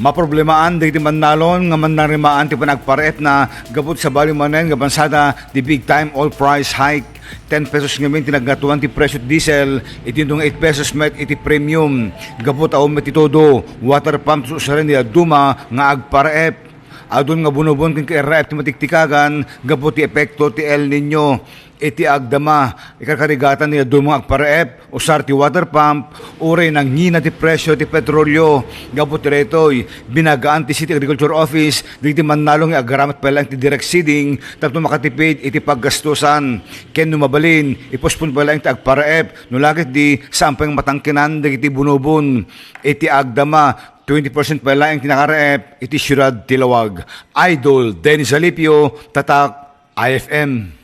Maproblemaan dagiti mannalon nga mannarimaan ti panagpareet na gabot sa balimanen nga bansada the big time oil price hike. 10 pesos ngamin tinagatuan ti presyo diesel, itindong 8 pesos met iti premium. Gabot aw met itodo, water pump susaran ni Duma nga agpareet. Adun nga bunobon ken kairep ti matiktikagan gabot ti epekto ti El Nino. Iti agdama, ikakarigatan niya dumang agpareep, usar ti water pump, ure nang ngina ti presyo ti petrolyo. Gabot retoy, binagaan ti City Agriculture Office, di manalong agaramat pa lang ti direct seeding, tapos makatipid iti paggastusan. Ken numabalin, ipospon pa lang ti agpareep, nulagit di sampang matangkinan, di iti bunobon. Iti agdama, 20% pa lang tinakareep, iti syurad tilawag. Idol, Dennis Alipio, Tatak, IFM.